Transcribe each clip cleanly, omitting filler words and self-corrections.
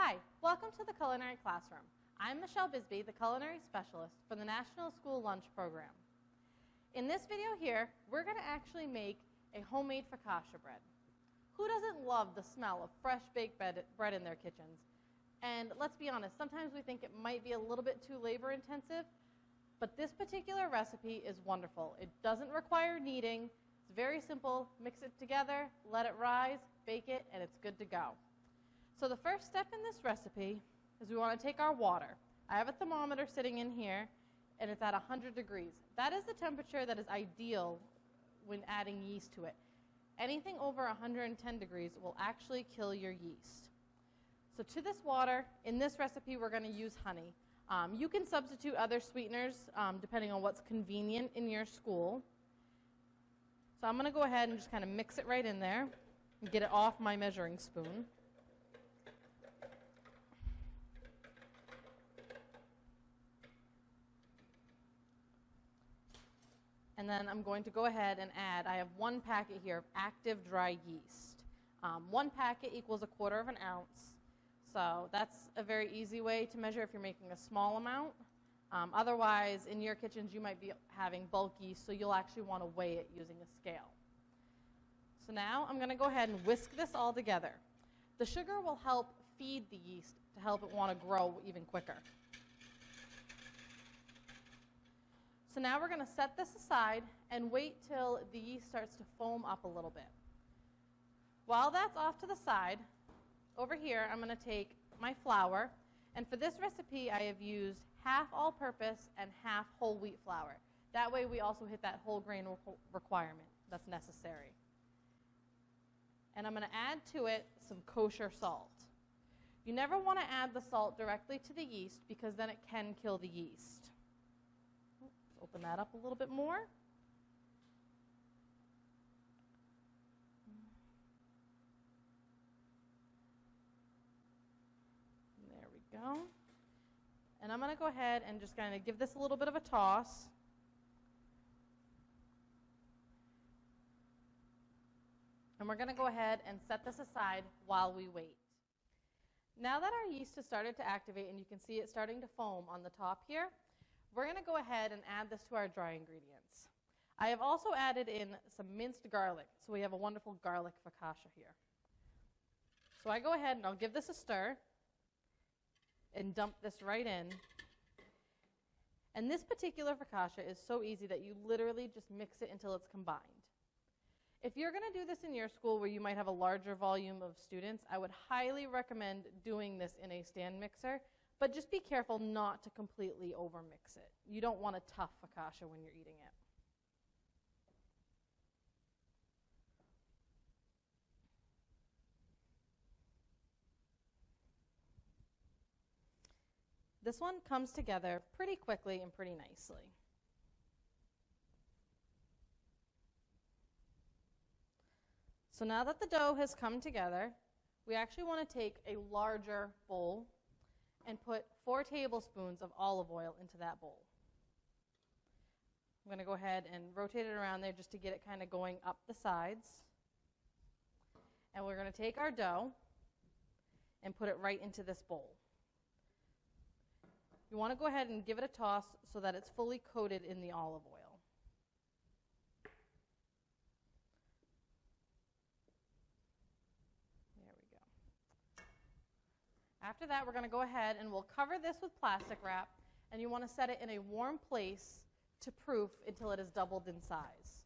Hi, welcome to the Culinary Classroom. I'm Michelle Bisbee, the Culinary Specialist for the National School Lunch Program. In this video here, we're going to actually make a homemade focaccia bread. Who doesn't love the smell of fresh baked bread in their kitchens? And let's be honest, sometimes we think it might be a little bit too labor intensive, but this particular recipe is wonderful. It doesn't require kneading. It's very simple. Mix it together, let it rise, bake it, and it's good to go. So the first step in this recipe is we want to take our water. I have a thermometer sitting in here, and it's at 100 degrees. That is the temperature that is ideal when adding yeast to it. Anything over 110 degrees will actually kill your yeast. So to this water, in this recipe, we're going to use honey. You can substitute other sweeteners depending on what's convenient in your school. So I'm going to go ahead and just kind of mix it right in there and get it off my measuring spoon. And then I'm going to go ahead and add, I have 1 packet here of active dry yeast. 1 packet equals 1/4 ounce. So that's a very easy way to measure if you're making a small amount. Otherwise, in your kitchens, you might be having bulk yeast, so you'll actually want to weigh it using a scale. So now I'm going to go ahead and whisk this all together. The sugar will help feed the yeast to help it want to grow even quicker. So now we're going to set this aside and wait till the yeast starts to foam up a little bit. While that's off to the side, over here I'm going to take my flour, and for this recipe I have used half all-purpose and half whole wheat flour. That way we also hit that whole grain requirement that's necessary. And I'm going to add to it some kosher salt. You never want to add the salt directly to the yeast because then it can kill the yeast. Open that up a little bit more. There we go. And I'm going to go ahead and just kind of give this a little bit of a toss. And we're going to go ahead and set this aside while we wait. Now that our yeast has started to activate and you can see it starting to foam on the top here, we're going to go ahead and add this to our dry ingredients. I have also added in some minced garlic, so we have a wonderful garlic focaccia here. So I go ahead and I'll give this a stir and dump this right in. And this particular focaccia is so easy that you literally just mix it until it's combined. If you're going to do this in your school where you might have a larger volume of students, I would highly recommend doing this in a stand mixer. But just be careful not to completely overmix it. You don't want a tough focaccia when you're eating it. This one comes together pretty quickly and pretty nicely. So now that the dough has come together, we actually want to take a larger bowl and put 4 tablespoons of olive oil into that bowl. I'm going to go ahead and rotate it around there just to get it kind of going up the sides. And we're going to take our dough and put it right into this bowl. You want to go ahead and give it a toss so that it's fully coated in the olive oil. After that, we're going to go ahead and we'll cover this with plastic wrap, and you want to set it in a warm place to proof until it is doubled in size.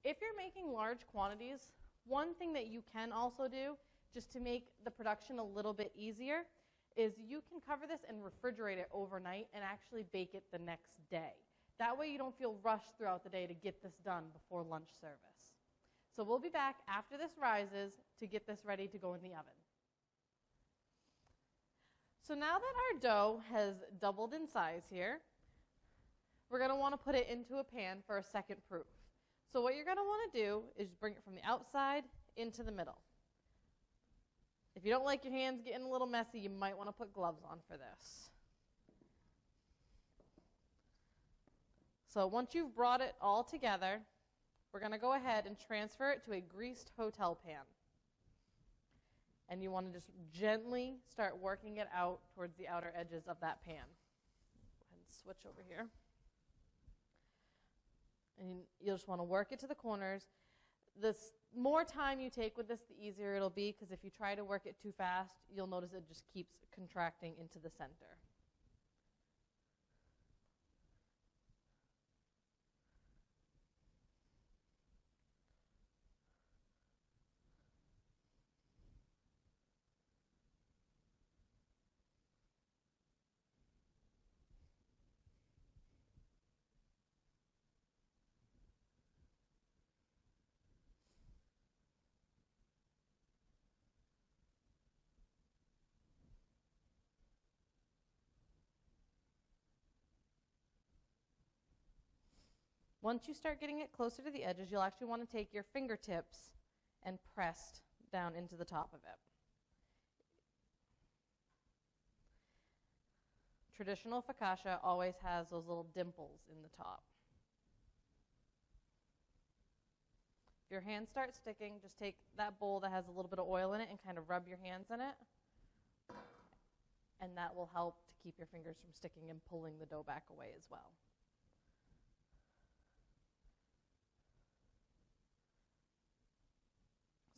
If you're making large quantities, one thing that you can also do, just to make the production a little bit easier, is you can cover this and refrigerate it overnight and actually bake it the next day. That way you don't feel rushed throughout the day to get this done before lunch service. So we'll be back after this rises to get this ready to go in the oven. So now that our dough has doubled in size here, we're going to want to put it into a pan for a second proof. So what you're going to want to do is bring it from the outside into the middle. If you don't like your hands getting a little messy, you might want to put gloves on for this. So once you've brought it all together, we're going to go ahead and transfer it to a greased hotel pan. And you want to just gently start working it out towards the outer edges of that pan. Go ahead and switch over here. And you'll just want to work it to the corners. The more time you take with this, the easier it'll be, because if you try to work it too fast, you'll notice it just keeps contracting into the center. Once you start getting it closer to the edges, you'll actually want to take your fingertips and press down into the top of it. Traditional focaccia always has those little dimples in the top. If your hands start sticking, just take that bowl that has a little bit of oil in it and kind of rub your hands in it. And that will help to keep your fingers from sticking and pulling the dough back away as well.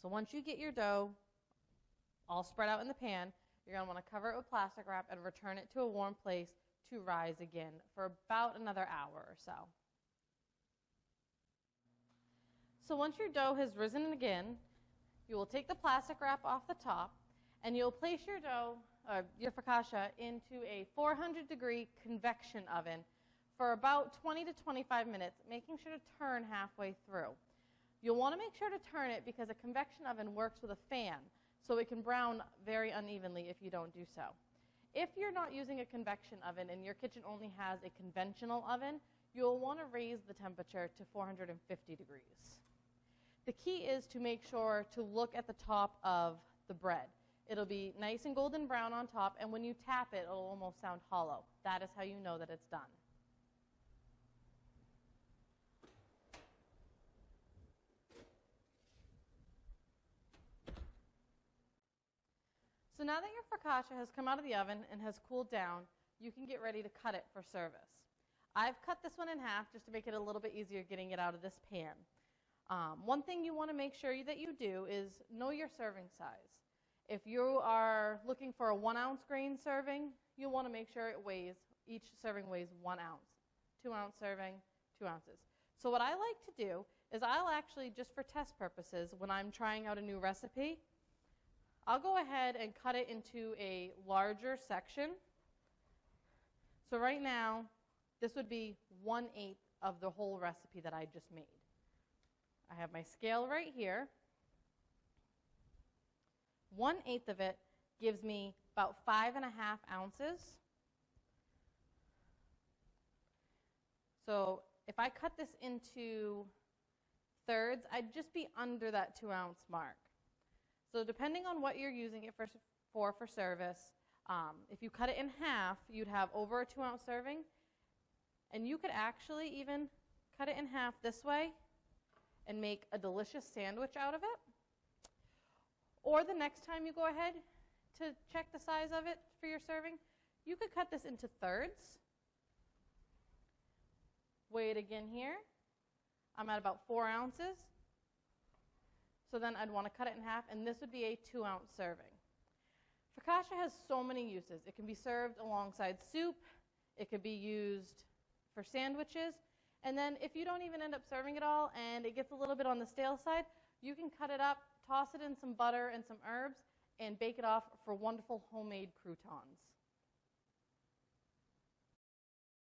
So once you get your dough all spread out in the pan, you're going to want to cover it with plastic wrap and return it to a warm place to rise again for about another hour or so. So once your dough has risen again, you will take the plastic wrap off the top and you'll place your dough, your focaccia, into a 400-degree convection oven for about 20 to 25 minutes, making sure to turn halfway through. You'll want to make sure to turn it because a convection oven works with a fan, so it can brown very unevenly if you don't do so. If you're not using a convection oven and your kitchen only has a conventional oven, you'll want to raise the temperature to 450 degrees. The key is to make sure to look at the top of the bread. It'll be nice and golden brown on top, and when you tap it, it'll almost sound hollow. That is how you know that it's done. So now that your focaccia has come out of the oven and has cooled down, you can get ready to cut it for service. I've cut this one in half just to make it a little bit easier getting it out of this pan. One thing you want to make sure that you do is know your serving size. If you are looking for a 1-ounce grain serving, you'll want to make sure each serving weighs 1 ounce. 2-ounce serving, 2 ounces. So what I like to do is I'll actually, just for test purposes, when I'm trying out a new recipe, I'll go ahead and cut it into a larger section. So right now, this would be 1/8 of the whole recipe that I just made. I have my scale right here. 1/8 of it gives me about 5.5 ounces. So if I cut this into thirds, I'd just be under that 2-ounce mark. So depending on what you're using it for service, if you cut it in half, you'd have over a 2-ounce serving. And you could actually even cut it in half this way and make a delicious sandwich out of it. Or the next time you go ahead to check the size of it for your serving, you could cut this into thirds. Weigh it again here. I'm at about 4 ounces. So then I'd want to cut it in half, and this would be a 2-ounce serving. Focaccia has so many uses. It can be served alongside soup. It could be used for sandwiches. And then if you don't even end up serving it all and it gets a little bit on the stale side, you can cut it up, toss it in some butter and some herbs, and bake it off for wonderful homemade croutons.